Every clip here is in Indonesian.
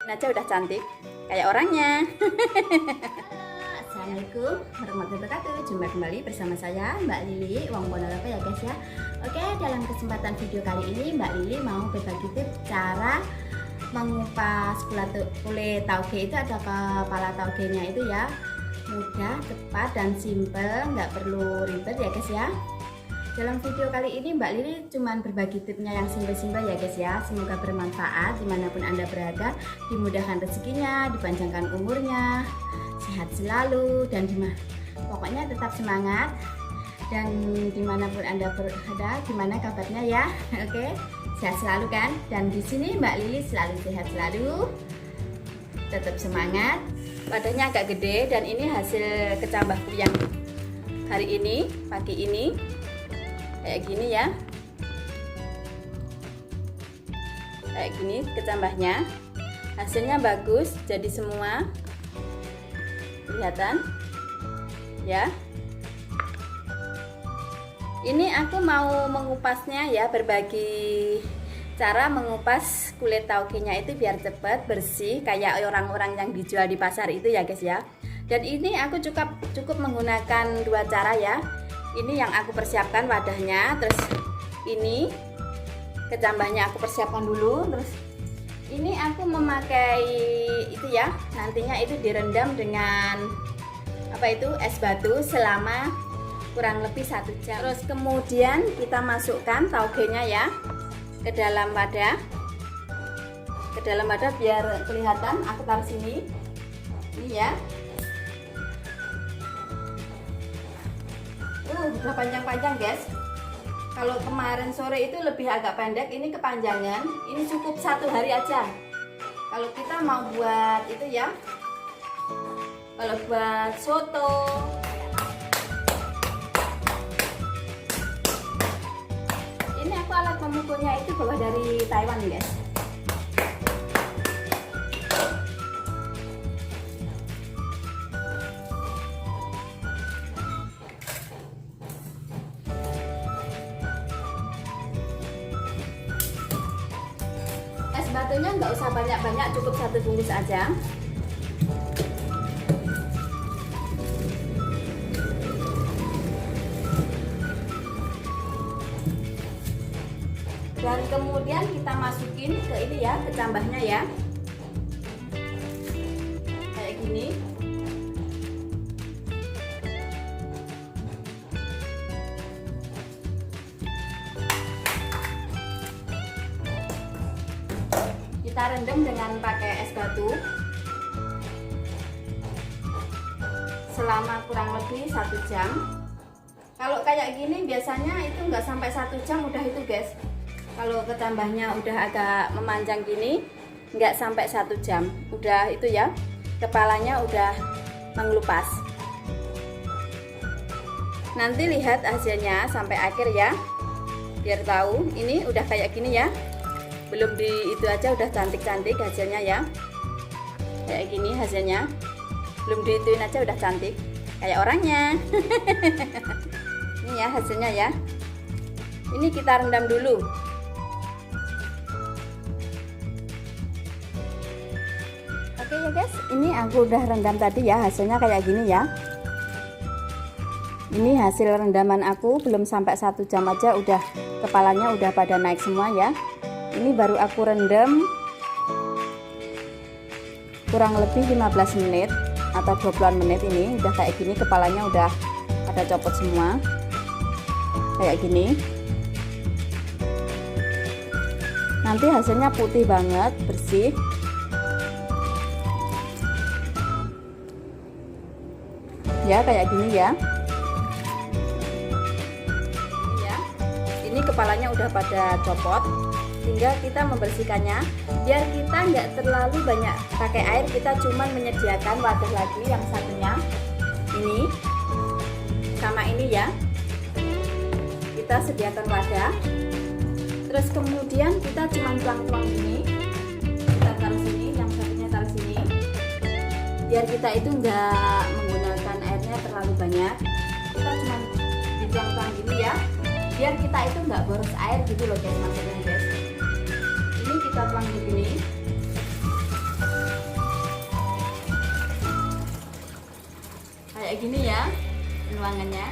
Aja udah cantik kayak orangnya. Assalamualaikum warahmatullahi wabarakatuh. Jumpa kembali bersama saya Mbak Lili Wong Ponorogo ya guys ya. Oke, dalam kesempatan video kali ini Mbak Lili mau berbagi tips cara mengupas kulit tauge. Itu ada kepala taugenya itu ya, mudah, cepat dan simple, nggak perlu ribet ya guys ya. Dalam video kali ini Mbak Lili cuman berbagi tipsnya yang simpel-simpel ya guys ya. Semoga bermanfaat dimanapun Anda berada, dimudahkan rezekinya, dipanjangkan umurnya, sehat selalu, dan pokoknya tetap semangat. Dan dimanapun Anda berada, gimana kabarnya ya? Oke, sehat selalu kan? Dan di sini Mbak Lili selalu sehat selalu, tetap semangat. Badannya agak gede dan ini hasil kecambahku yang hari ini, pagi ini. Kayak gini ya, kayak gini kecambahnya, hasilnya bagus, jadi semua kelihatan ya. Ini aku mau mengupasnya ya, berbagi cara mengupas kulit taugenya itu biar cepat bersih kayak orang-orang yang dijual di pasar itu ya guys ya. Dan ini aku cukup menggunakan dua cara ya. Ini yang aku persiapkan wadahnya, terus ini kecambahnya aku persiapkan dulu, terus ini aku memakai itu ya, nantinya itu direndam dengan apa itu, es batu selama kurang lebih 1 jam. Terus kemudian kita masukkan taugenya ya ke dalam wadah, biar kelihatan. Aku taruh sini, ini ya. Udah panjang-panjang guys. Kalau kemarin sore itu lebih agak pendek, ini kepanjangan. Ini cukup 1 hari aja. Kalau kita mau buat itu ya, kalau buat soto, ini aku alat pemukulnya itu bawa dari Taiwan guys. Batunya nggak usah banyak-banyak, cukup 1 bungkus aja. Dan kemudian kita masukin ke ini ya, kecambahnya ya, kayak gini. Kita rendam dengan pakai es batu selama kurang lebih 1 jam. Kalau kayak gini biasanya itu nggak sampai 1 jam udah itu guys. Kalau kecambahnya udah agak memanjang gini, nggak sampai 1 jam udah itu ya, kepalanya udah mengelupas. Nanti lihat hasilnya sampai akhir ya, biar tahu ini udah kayak gini ya. Belum di itu aja udah cantik-cantik hasilnya ya, kayak gini hasilnya. Belum diituin aja udah cantik kayak orangnya. Ini ya hasilnya ya. Ini kita rendam dulu. Oke ya guys, ini aku udah rendam tadi ya, hasilnya kayak gini ya. Ini hasil rendaman aku, belum sampai 1 jam aja udah kepalanya udah pada naik semua ya. Ini baru aku rendam kurang lebih 15 menit atau 20 menit. Ini udah kayak gini, kepalanya udah pada copot semua kayak gini. Nanti hasilnya putih banget, bersih. Ya kayak gini ya. Ini kepalanya udah pada copot. Tinggal kita membersihkannya biar kita nggak terlalu banyak pakai air. Kita cuman menyediakan wadah lagi yang satunya ini sama ini ya, kita sediakan wadah. Terus kemudian kita cuman tuang-tuang ini, kita taruh sini, yang satunya taruh sini, biar kita itu nggak menggunakan airnya terlalu banyak. Kita cuman dituang-tuang gini ya, biar kita itu nggak boros air gitu loh guys, maksudnya guys. Ini kita tuang begini. kayak gini ya ruangannya.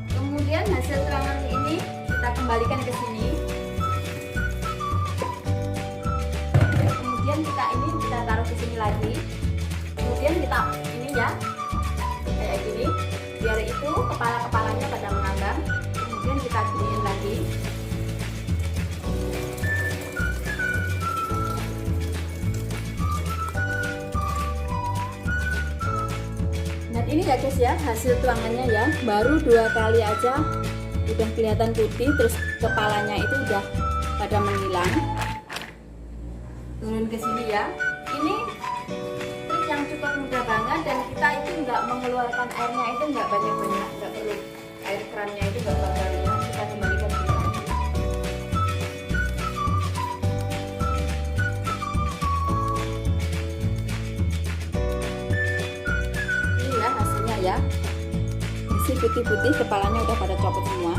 Kemudian hasil tuangan ini kita kembalikan ke sini. Kemudian kita taruh ke sini lagi. Kemudian kita ini ya kayak gini, biar itu kepalanya pada mengambang. Kemudian kita giniin lagi. Nah ini ya guys ya, hasil tuangannya ya, baru 2 kali aja udah kelihatan putih, terus kepalanya itu udah pada menghilang. Turun ke sini ya. Ini trik yang cukup mudah banget, dan kita itu nggak mengeluarkan airnya, itu nggak banyak-banyak, nggak perlu air kerannya itu nggak banyak, kita kembalikan ke lagi. Ini ya hasilnya ya, isi putih-putih, kepalanya udah pada copot semua.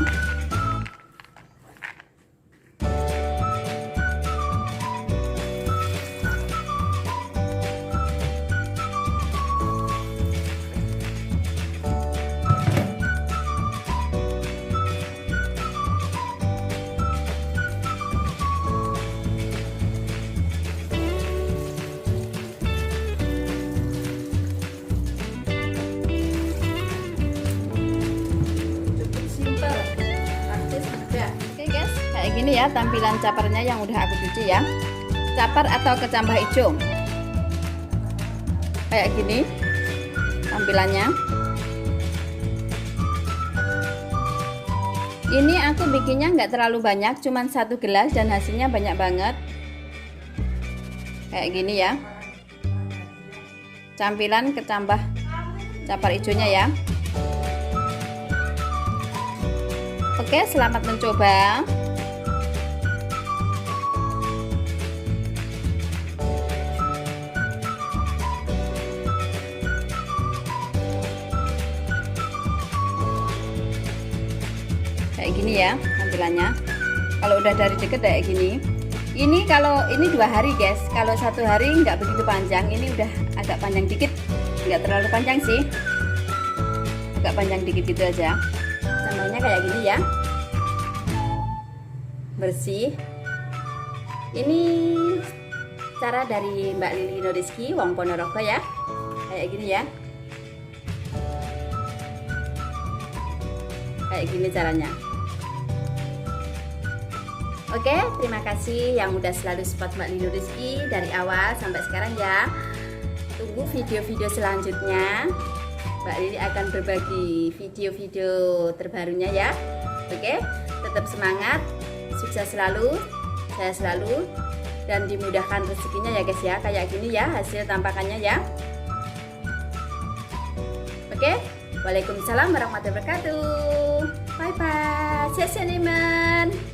Kayak gini ya tampilan caparnya yang udah aku cuci ya, capar atau kecambah hijau. Kayak gini tampilannya. Ini aku bikinnya nggak terlalu banyak, cuman 1 gelas, dan hasilnya banyak banget. Kayak gini ya tampilan kecambah capar hijaunya ya. Oke, selamat mencoba. Kayak gini ya tampilannya. Kalau udah dari deket kayak gini. Ini kalau ini 2 hari guys. Kalau 1 hari nggak begitu panjang. Ini udah agak panjang dikit, nggak terlalu panjang sih, agak panjang dikit gitu aja. Contohnya kayak gini ya, bersih. Ini cara dari Mbak Lili Nuriski Wong Ponorogo ya, kayak gini ya. Kayak gini caranya. Oke, terima kasih yang udah selalu support Mbak Lili Nuriski dari awal sampai sekarang ya. Tunggu video-video selanjutnya. Mbak Lili akan berbagi video-video terbarunya ya. Oke, tetap semangat, sukses selalu, saya selalu, dan dimudahkan rezekinya ya guys ya. Kayak gini ya hasil tampakannya ya. Oke, Waalaikumsalam warahmatullahi wabarakatuh. Bye bye, 谢谢你们。